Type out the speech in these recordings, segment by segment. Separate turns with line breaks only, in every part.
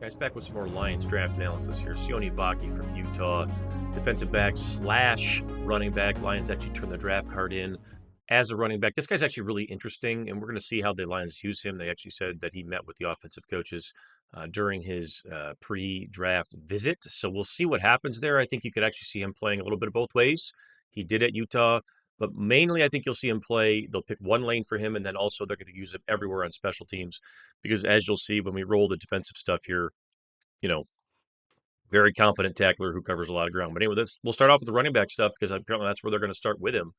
Guys, back with some more Lions draft analysis here. Sione Vaki from Utah, defensive back slash running back. Lions actually turned the draft card in as a running back. This guy's actually really interesting, and we're going to see how the Lions use him. They actually said that he met with the offensive coaches during his pre-draft visit. So we'll see what happens there. I think you could actually see him playing a little bit of both ways. He did at Utah, but mainly I think you'll see him play. They'll pick one lane for him, and then also they're going to use him everywhere on special teams because as you'll see when we roll the defensive stuff here, you know, very confident tackler who covers a lot of ground. But anyway, we'll start off with the running back stuff because apparently that's where they're going to start with him.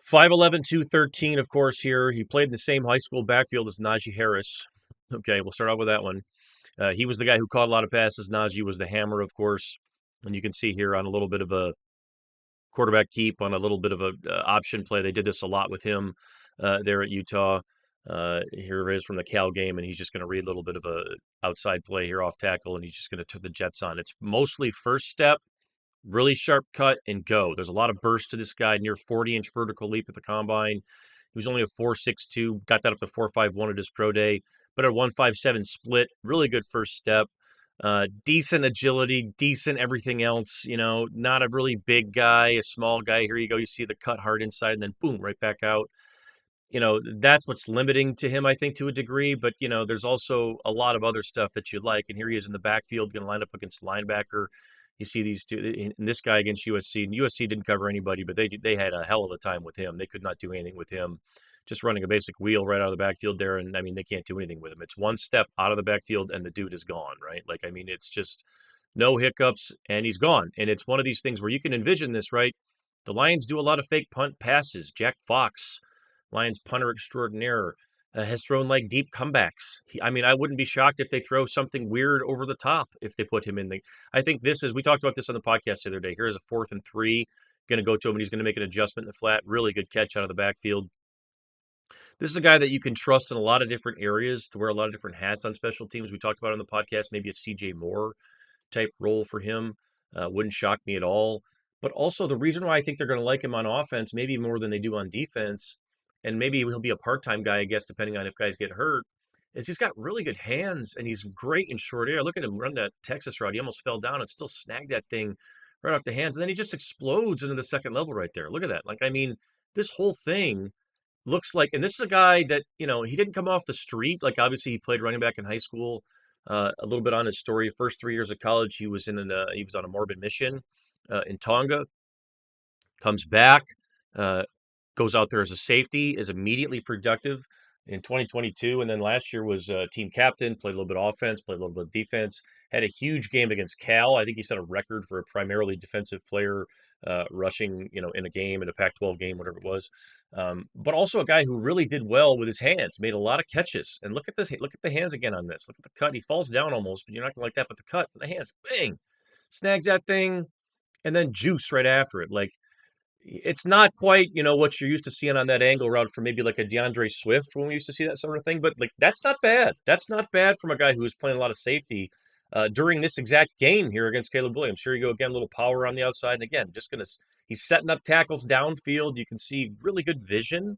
5'11", 213, of course, here. He played in the same high school backfield as Najee Harris. Okay, we'll start off with that one. He was the guy who caught a lot of passes. Najee was the hammer, of course. And you can see here on a little bit of a quarterback keep, on a little bit of a option play. They did this a lot with him there at Utah. Here it is from the Cal game, and he's just going to read a little bit of a outside play here off tackle, and he's just going to turn the Jets on. It's mostly first step, really sharp cut, and go. There's a lot of burst to this guy, near 40-inch vertical leap at the combine. He was only a 4.62, got that up to 4.51 at his pro day, but a 1.57 split, really good first step. Decent agility, decent everything else, not a really big guy, a small guy. Here you go. You see the cut hard inside and then boom, right back out. That's what's limiting to him, I think, to a degree. But, there's also a lot of other stuff that you like. And here he is in the backfield, going to line up against linebacker. You see these two, and this guy against USC. And USC didn't cover anybody, but they had a hell of a time with him. They could not do anything with him. Just running a basic wheel right out of the backfield there. And, they can't do anything with him. It's one step out of the backfield, and the dude is gone, right? It's just no hiccups, and he's gone. And it's one of these things where you can envision this, right? The Lions do a lot of fake punt passes. Jack Fox, Lions punter extraordinaire, has thrown deep comebacks. I wouldn't be shocked if they throw something weird over the top if they put him in the. I think we talked about this on the podcast the other day. Here's a 4th and 3, going to go to him, and he's going to make an adjustment in the flat. Really good catch out of the backfield. This is a guy that you can trust in a lot of different areas to wear a lot of different hats on special teams. We talked about on the podcast, maybe a CJ Moore type role for him. Wouldn't shock me at all. But also the reason why I think they're going to like him on offense, maybe more than they do on defense, and maybe he'll be a part-time guy, I guess, depending on if guys get hurt, is he's got really good hands, and he's great in short air. Look at him run that Texas route. He almost fell down and still snagged that thing right off the hands, and then he just explodes into the second level right there. Look at that. This whole thing looks like, and this is a guy that, he didn't come off the street. Obviously, he played running back in high school. A little bit on his story. First 3 years of college, he was on a morbid mission in Tonga. Comes back, goes out there as a safety, is immediately productive in 2022, and then last year was team captain, played a little bit of offense, played a little bit of defense, had a huge game against Cal. I think he set a record for a primarily defensive player rushing, in a game, in a Pac-12 game, whatever it was. But also a guy who really did well with his hands, made a lot of catches. And look at this, look at the hands again on this. Look at the cut. He falls down almost, but you're not going to like that. But the cut, the hands, bang, snags that thing, and then juice right after it. It's not quite, what you're used to seeing on that angle route from maybe like a DeAndre Swift when we used to see that sort of thing. But that's not bad. That's not bad from a guy who was playing a lot of safety during this exact game here against Caleb Williams. Here you go again, a little power on the outside. And again, he's setting up tackles downfield. You can see really good vision,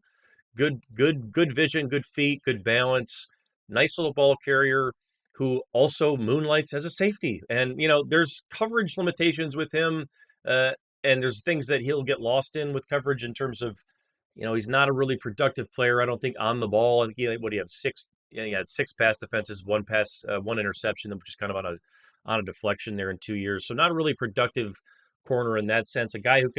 good vision, good feet, good balance, nice little ball carrier who also moonlights as a safety. And, there's coverage limitations with him. And there's things that he'll get lost in with coverage in terms of, he's not a really productive player. I don't think on the ball. I think he had six. He had 6 pass defenses, 1 pass, 1 interception, which is kind of on a deflection there in 2 years. So not a really productive corner in that sense. A guy who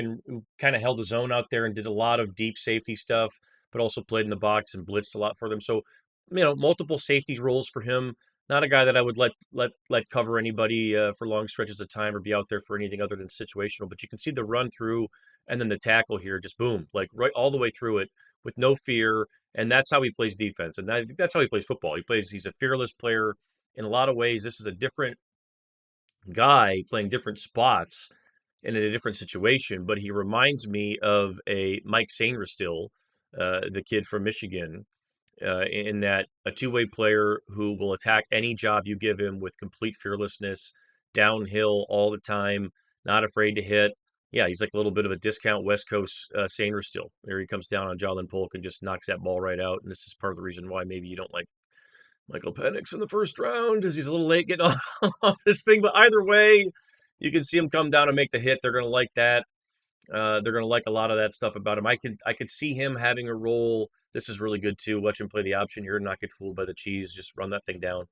kind of held his own out there and did a lot of deep safety stuff, but also played in the box and blitzed a lot for them. So, multiple safety roles for him. Not a guy that I would let cover anybody for long stretches of time or be out there for anything other than situational. But you can see the run through and then the tackle here, just boom, right all the way through it with no fear. And that's how he plays defense. And I think that's how he plays football. He's a fearless player in a lot of ways. This is a different guy playing different spots and in a different situation. But he reminds me of a Mike Sainristil, the kid from Michigan, in that a two-way player who will attack any job you give him with complete fearlessness, downhill all the time, not afraid to hit. Yeah, he's like a little bit of a discount West Coast Sainristil. There he comes down on Jalen Polk and just knocks that ball right out. And this is part of the reason why maybe you don't like Michael Penix in the first round as he's a little late getting off this thing. But either way, you can see him come down and make the hit. They're going to like that. They're going to like a lot of that stuff about him. I could see him having a role. This is really good too. Watch him play the option here and not get fooled by the cheese. Just run that thing down.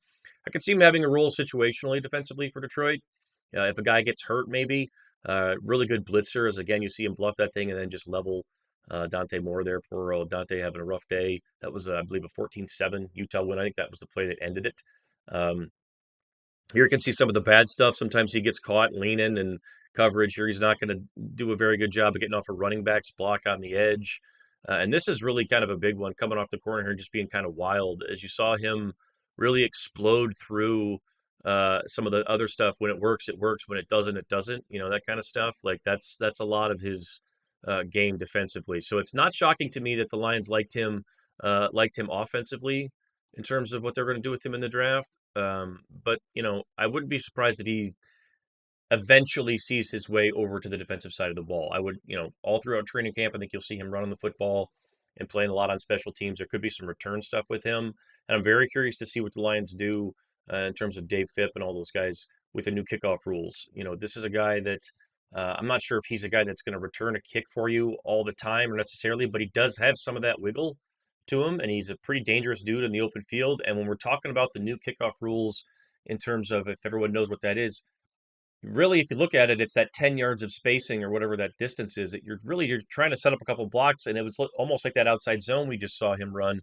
I could see him having a role situationally defensively for Detroit. If a guy gets hurt, maybe. Really good blitzer. As again, you see him bluff that thing and then just level Dante Moore there. Poor old Dante having a rough day. That was, I believe, a 14-7 Utah win. I think that was the play that ended it. Here you can see some of the bad stuff. Sometimes he gets caught leaning and coverage. Here he's not going to do a very good job of getting off a running back's block on the edge. And this is really kind of a big one coming off the corner here and just being kind of wild. As you saw him really explode through some of the other stuff. When it works, it works. When it doesn't, it doesn't. That kind of stuff. Like that's a lot of his game defensively. So it's not shocking to me that the Lions liked him offensively in terms of what they're going to do with him in the draft. But I wouldn't be surprised if he eventually sees his way over to the defensive side of the ball. I would, all throughout training camp, I think you'll see him running the football and playing a lot on special teams. There could be some return stuff with him. And I'm very curious to see what the Lions do in terms of Dave Phipp and all those guys with the new kickoff rules. This is a guy that I'm not sure if he's a guy that's going to return a kick for you all the time or necessarily, but he does have some of that wiggle to him, and he's a pretty dangerous dude in the open field. And when we're talking about the new kickoff rules in terms of if everyone knows what that is, really, if you look at it, it's that 10 yards of spacing or whatever that distance is that you're trying to set up a couple blocks, and it was almost like that outside zone we just saw him run,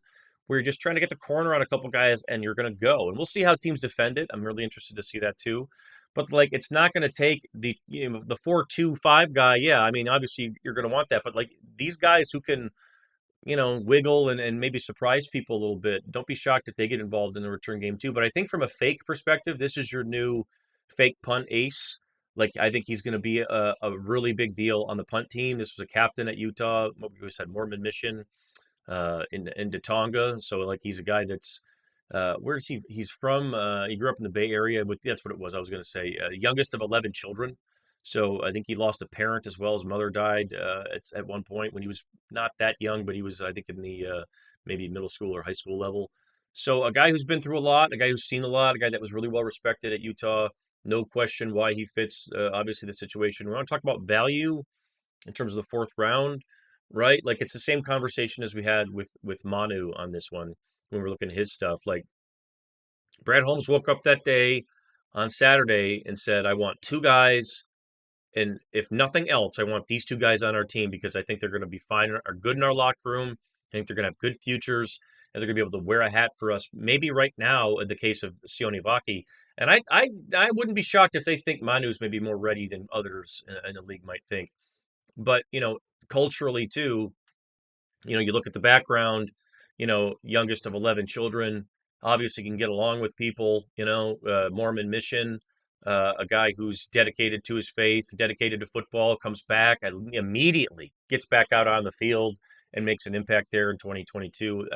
where you're just trying to get the corner on a couple guys and you're going to go. And we'll see how teams defend it. I'm really interested to see that too. But like, it's not going to take the 4-2-5 guy. Yeah, I mean, obviously you're going to want that, but like these guys who can wiggle and maybe surprise people a little bit. Don't be shocked if they get involved in the return game too. But I think from a fake perspective, this is your new fake punt ace. Like, I think he's going to be a really big deal on the punt team. This was a captain at Utah. What we said, Mormon Mission in Datonga. So, like, he's a guy that's, where is he? He's from, he grew up in the Bay Area. That's what it was. I was going to say, youngest of 11 children. So I think he lost a parent as well. His mother died at one point when he was not that young, but he was, I think, in the maybe middle school or high school level. So a guy who's been through a lot, a guy who's seen a lot, a guy that was really well respected at Utah. No question why he fits, obviously, the situation. We want to talk about value in terms of the fourth round, right? Like, it's the same conversation as we had with Manu on this one when we were looking at his stuff. Like, Brad Holmes woke up that day on Saturday and said, I want two guys. And if nothing else, I want these two guys on our team because I think they're going to be fine, are good in our locker room. I think they're going to have good futures, and they're going to be able to wear a hat for us. Maybe right now, in the case of Sione Vaki, and I wouldn't be shocked if they think Manu's maybe more ready than others in the league might think. But culturally too, you look at the background, youngest of 11 children, obviously can get along with people, Mormon mission, a guy who's dedicated to his faith, dedicated to football, comes back and immediately gets back out on the field and makes an impact there in 2022.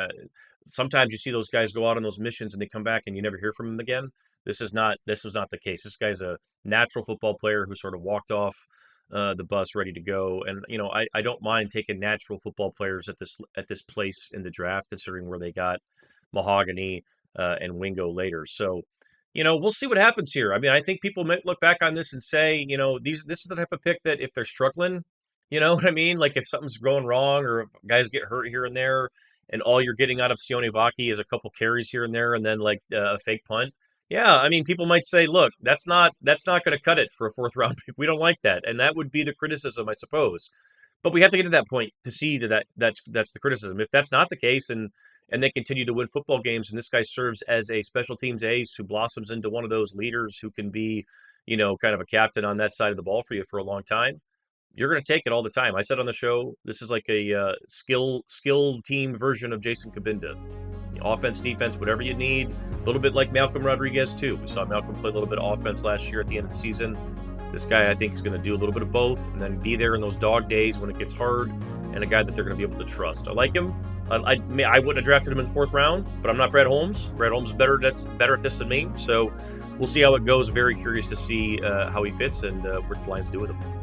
Sometimes you see those guys go out on those missions and they come back and you never hear from them again. This was not the case. This guy's a natural football player who sort of walked off the bus ready to go. And I don't mind taking natural football players at this place in the draft, considering where they got Mahogany and Wingo later. So we'll see what happens here. I mean, I think people might look back on this and say, this is the type of pick that if they're struggling, you know what I mean? Like, if something's going wrong or guys get hurt here and there, and all you're getting out of Sione Vaki is a couple carries here and there, and then like a fake punt. Yeah, I mean, people might say, look, that's not going to cut it for a fourth round pick. We don't like that, and that would be the criticism, I suppose. But we have to get to that point to see that's the criticism. If that's not the case, and they continue to win football games, and this guy serves as a special teams ace who blossoms into one of those leaders who can be, kind of a captain on that side of the ball for you for a long time, you're going to take it all the time. I said on the show, this is like a skill team version of Jason Kabinda. Offense, defense, whatever you need. A little bit like Malcolm Rodriguez, too. We saw Malcolm play a little bit of offense last year at the end of the season. This guy, I think, is going to do a little bit of both and then be there in those dog days when it gets hard, and a guy that they're going to be able to trust. I like him. I wouldn't have drafted him in the fourth round, but I'm not Brad Holmes. Brad Holmes is better at this than me. So we'll see how it goes. Very curious to see how he fits and what the Lions do with him.